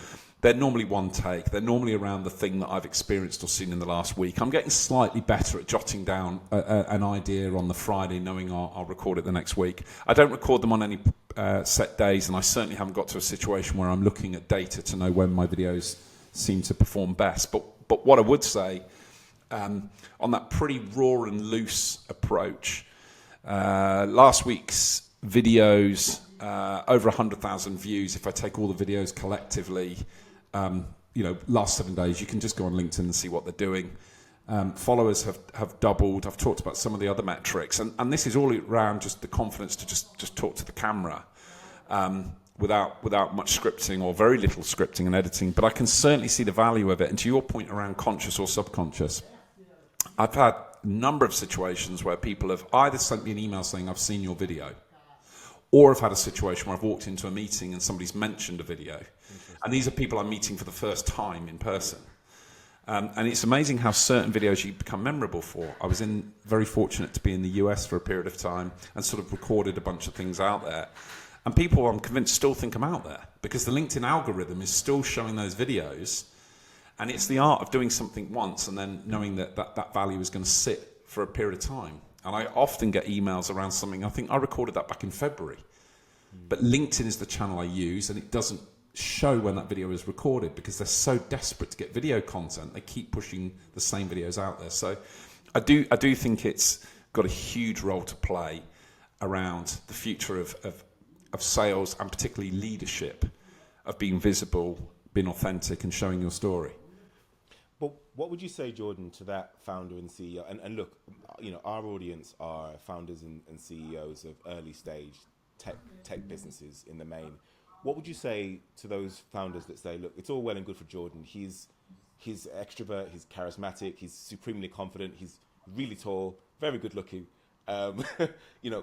They're normally one take. They're normally around the thing that I've experienced or seen in the last week. I'm getting slightly better at jotting down an idea on the Friday, knowing I'll record it the next week. I don't record them on any set days, and I certainly haven't got to a situation where I'm looking at data to know when my videos seem to perform best. But what I would say, on that pretty raw and loose approach, last week's videos, over 100,000 views. If I take all the videos collectively, last 7 days, you can just go on LinkedIn and see what they're doing. Followers have doubled. I've talked about some of the other metrics, and this is all around just the confidence to just talk to the camera without much scripting or very little scripting and editing. But I can certainly see the value of it. And to your point around conscious or subconscious, I've had a number of situations where people have either sent me an email saying, I've seen your video, or I've had a situation where I've walked into a meeting and somebody's mentioned a video. And these are people I'm meeting for the first time in person. And it's amazing how certain videos you become memorable for. I was very fortunate to be in the US for a period of time and sort of recorded a bunch of things out there. And people, I'm convinced, still think I'm out there because the LinkedIn algorithm is still showing those videos. And it's the art of doing something once and then knowing that value is going to sit for a period of time. And I often get emails around something. I think I recorded that back in February. But LinkedIn is the channel I use, and it doesn't show when that video is recorded because they're so desperate to get video content. They keep pushing the same videos out there. So I do think it's got a huge role to play around the future of sales and particularly leadership, of being visible, being authentic and showing your story. But what would you say, Jordan, to that founder and CEO? And look, our audience are founders and CEOs of early stage tech businesses in the main. What would you say to those founders that say, look, it's all well and good for Jordan. He's extrovert, he's charismatic, he's supremely confident, he's really tall, very good looking. What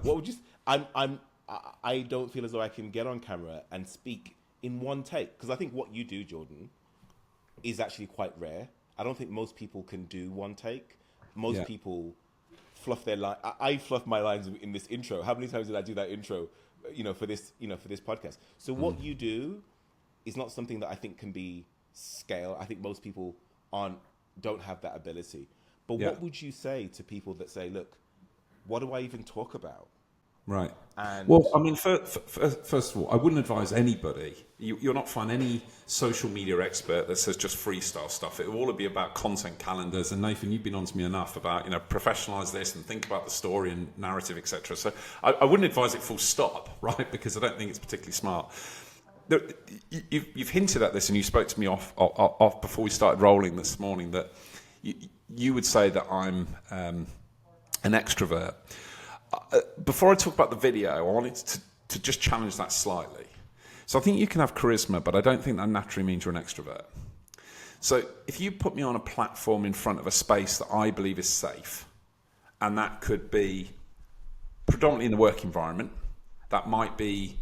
would you? I don't feel as though I can get on camera and speak in one take, because I think what you do, Jordan, is actually quite rare. I don't think most people can do one take. Most people fluff their line. I fluff my lines in this intro. How many times did I do that intro? For this podcast. So what you do is not something that I think can be scale. I think most people don't have that ability. But what would you say to people that say, look, what do I even talk about? Right. And well, I mean, first of all, I wouldn't advise anybody. You'll not find any social media expert that says just freestyle stuff. It will all be about content calendars. And Nathan, you've been on to me enough about, professionalize this and think about the story and narrative, etc. So I wouldn't advise it full stop, right? Because I don't think it's particularly smart. You've hinted at this, and you spoke to me off before we started rolling this morning, that you would say that I'm an extrovert. Before I talk about the video, I wanted to just challenge that slightly. So I think you can have charisma, but I don't think that naturally means you're an extrovert. So if you put me on a platform in front of a space that I believe is safe, and that could be predominantly in the work environment, that might be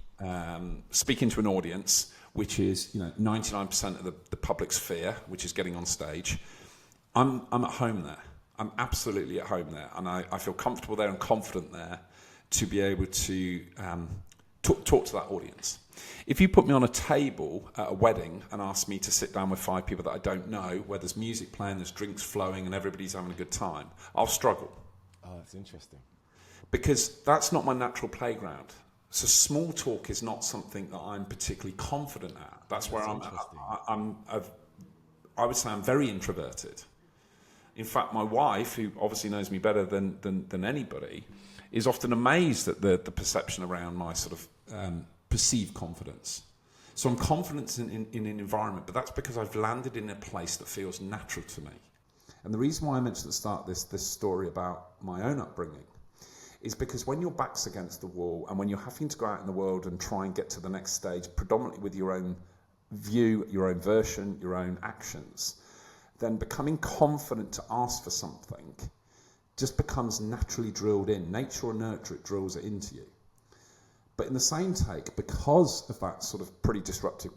speaking to an audience, which is 99% of the public sphere, which is getting on stage, I'm at home there. I'm absolutely at home there, and I feel comfortable there and confident there to be able to talk to that audience. If you put me on a table at a wedding and ask me to sit down with 5 people that I don't know, where there's music playing, there's drinks flowing, and everybody's having a good time, I'll struggle. Oh, that's interesting. Because that's not my natural playground. So small talk is not something that I'm particularly confident at. That's where I would say I'm very introverted. In fact, my wife, who obviously knows me better than anybody, is often amazed at the perception around my sort of perceived confidence. So I'm confident in an environment, but that's because I've landed in a place that feels natural to me. And the reason why I mentioned at the start this story about my own upbringing is because when your back's against the wall and when you're having to go out in the world and try and get to the next stage, predominantly with your own view, your own version, your own actions, then becoming confident to ask for something just becomes naturally drilled in. Nature or nurture, it drills it into you. But in the same take, because of that sort of pretty disruptive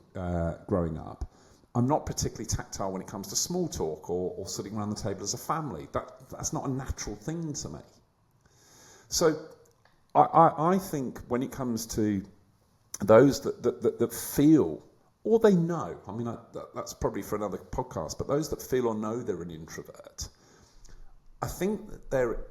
growing up, I'm not particularly tactile when it comes to small talk or sitting around the table as a family. That's not a natural thing to me. So I think when it comes to those that feel, or they know, I mean, that's probably for another podcast, but those that feel or know they're an introvert, I think that they're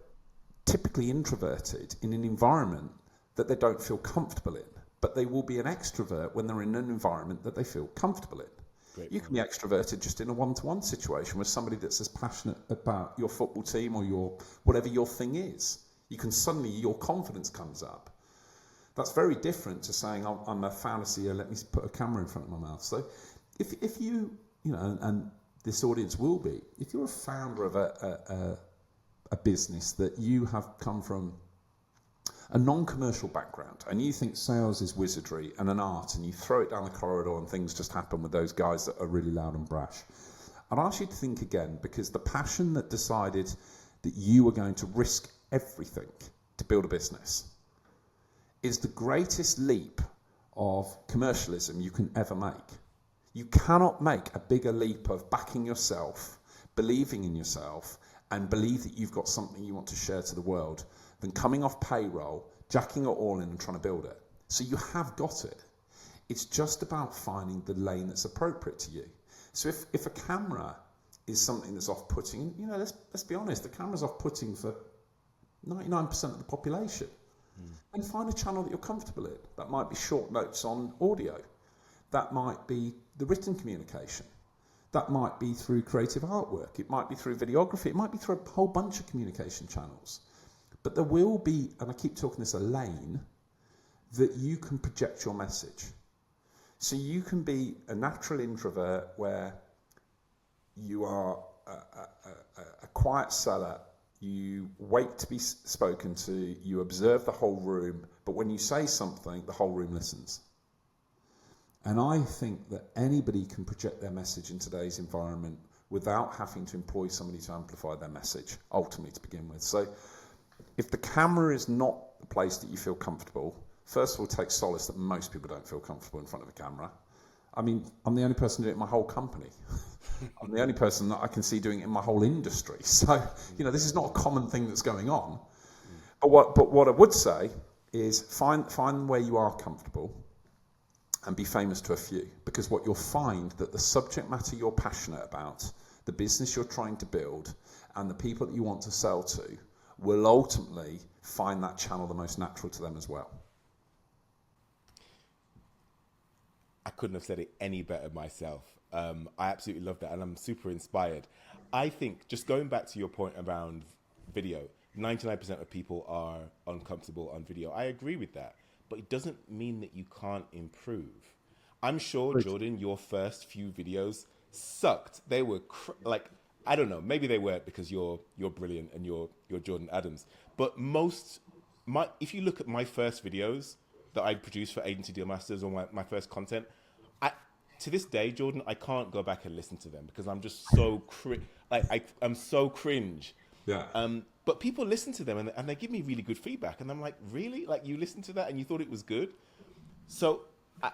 typically introverted in an environment that they don't feel comfortable in. but they will be an extrovert when they're in an environment that they feel comfortable in. Great You can be extroverted just in a one-to-one situation with somebody that's as passionate about your football team or your whatever your thing is. You can suddenly, your confidence comes up. That's very different to saying, I'm a founder CEO, let me put a camera in front of my mouth. So if you, and this audience will be, if you're a founder of a business that you have come from a non-commercial background and you think sales is wizardry and an art and you throw it down the corridor and things just happen with those guys that are really loud and brash, I'd ask you to think again, because the passion that decided that you were going to risk everything to build a business is the greatest leap of commercialism you can ever make. You cannot make a bigger leap of backing yourself, believing in yourself, and believe that you've got something you want to share to the world than coming off payroll, jacking it all in and trying to build it. So you have got it. It's just about finding the lane that's appropriate to you. So if a camera is something that's off-putting, let's be honest, the camera's off-putting for 99% of the population. And find a channel that you're comfortable in. That might be short notes on audio. That might be the written communication. That might be through creative artwork. It might be through videography. It might be through a whole bunch of communication channels. But there will be, and I keep talking this, a lane that you can project your message. So you can be a natural introvert where you are a quiet seller. You wait to be spoken to, you observe the whole room, but when you say something, the whole room listens. And I think that anybody can project their message in today's environment without having to employ somebody to amplify their message, ultimately to begin with. So if the camera is not the place that you feel comfortable, first of all, take solace that most people don't feel comfortable in front of a camera. I mean, I'm the only person doing it in my whole company. I'm the only person that I can see doing it in my whole industry. So, this is not a common thing that's going on. But what I would say is find where you are comfortable and be famous to a few. Because what you'll find that the subject matter you're passionate about, the business you're trying to build, and the people that you want to sell to will ultimately find that channel the most natural to them as well. I couldn't have said it any better myself. I absolutely love that, and I'm super inspired. I think, just going back to your point around video, 99% of people are uncomfortable on video. I agree with that, but it doesn't mean that you can't improve. I'm sure, Jordan, your first few videos sucked. They were I don't know, maybe they weren't because you're brilliant and you're Jordan Adams. But if you look at my first videos that I produced for Agency Deal Masters or my first content, to this day, Jordan, I can't go back and listen to them because I'm just so I'm so cringe. Yeah. But people listen to them and they give me really good feedback, and I'm like, really? Like, you listened to that and you thought it was good? So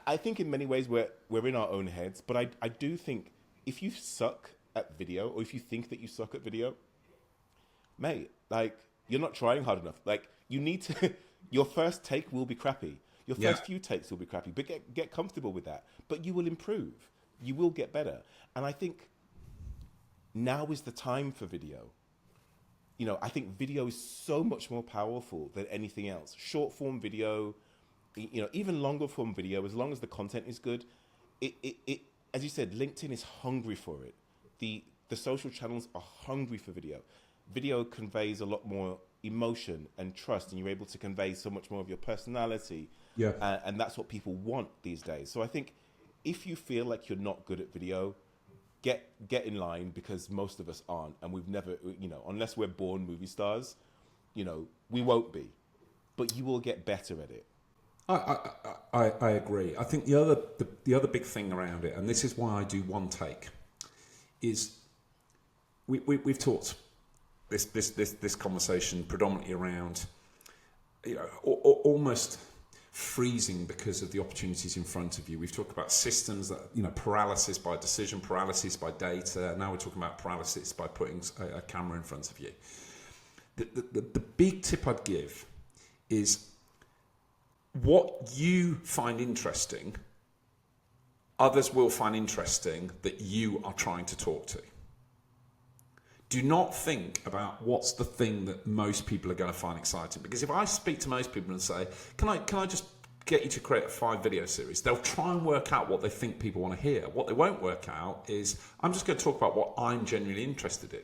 I think in many ways we're in our own heads, but I do think if you suck at video, or if you think that you suck at video, mate, you're not trying hard enough. You need to. Your first take will be crappy. Your first few takes will be crappy, but get comfortable with that. But you will improve. You will get better. And I think now is the time for video. I think video is so much more powerful than anything else. Short form video, even longer form video, as long as the content is good. It as you said, LinkedIn is hungry for it. The social channels are hungry for video. Video conveys a lot more emotion and trust, and you're able to convey so much more of your personality. Yeah. And that's what people want these days. So I think if you feel like you're not good at video, get in line, because most of us aren't, and we've never, unless we're born movie stars, we won't be. But you will get better at it. I agree. I think the other big thing around it, and this is why I do one take, is we've talked this conversation predominantly around almost freezing because of the opportunities in front of you. We've talked about systems that paralysis by decision, paralysis by data. Now we're talking about paralysis by putting a camera in front of you. The big tip I'd give is what you find interesting, others will find interesting that you are trying to talk to. Do not think about what's the thing that most people are going to find exciting. Because if I speak to most people and say, can I just get you to create a 5 video series, they'll try and work out what they think people want to hear. What they won't work out is, I'm just going to talk about what I'm genuinely interested in.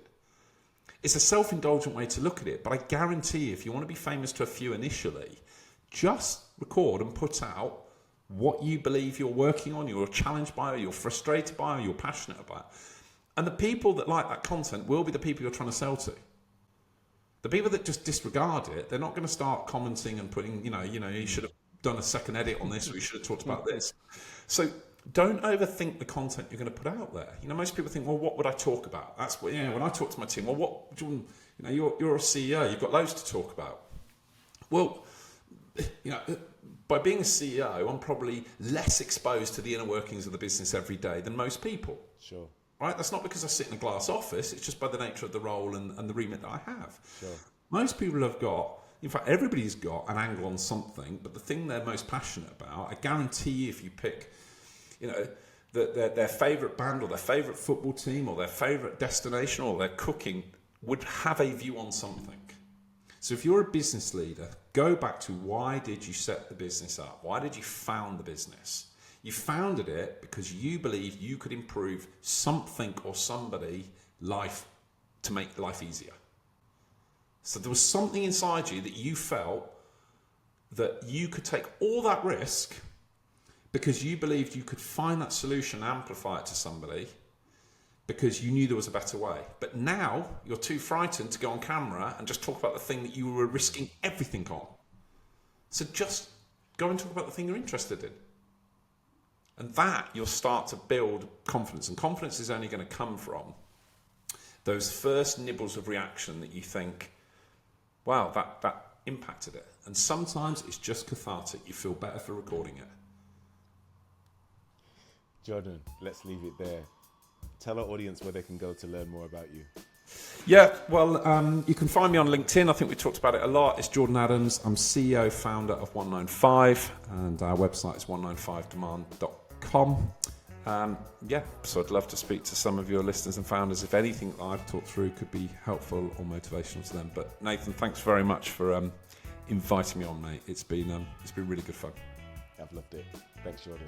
It's a self-indulgent way to look at it, but I guarantee you, if you want to be famous to a few initially, just record and put out what you believe you're working on, you're challenged by, or you're frustrated by, or you're passionate about. And the people that like that content will be the people you're trying to sell to. The people that just disregard it, they're not going to start commenting and putting, you should have done a second edit on this, or you should have talked about this. So don't overthink the content you're going to put out there. Most people think, well, what would I talk about? That's what, when I talk to my team, well, what, Jordan, you're a CEO, you've got loads to talk about. Well, by being a CEO, I'm probably less exposed to the inner workings of the business every day than most people. Sure. Right? That's not because I sit in a glass office. It's just by the nature of the role and the remit that I have. Sure. Most people have got, in fact, everybody's got an angle on something, but the thing they're most passionate about, I guarantee you, if you pick, their favourite band or their favourite football team or their favourite destination or their cooking would have a view on something. So if you're a business leader, go back to, why did you set the business up? Why did you found the business? You founded it because you believed you could improve something or somebody's life to make life easier. So there was something inside you that you felt that you could take all that risk because you believed you could find that solution and amplify it to somebody because you knew there was a better way. But now you're too frightened to go on camera and just talk about the thing that you were risking everything on. So just go and talk about the thing you're interested in. And that you'll start to build confidence. And confidence is only going to come from those first nibbles of reaction that you think, wow, that impacted it. And sometimes it's just cathartic. You feel better for recording it. Jordan, let's leave it there. Tell our audience where they can go to learn more about you. Yeah, well, you can find me on LinkedIn. I think we talked about it a lot. It's Jordan Adams. I'm CEO, founder of OneNineFive, and our website is oneninefivedemand.com. So I'd love to speak to some of your listeners and founders if anything that I've talked through could be helpful or motivational to them. But Nathan, thanks very much for inviting me on, mate. It's been really good fun. I've loved it. Thanks, Jordan.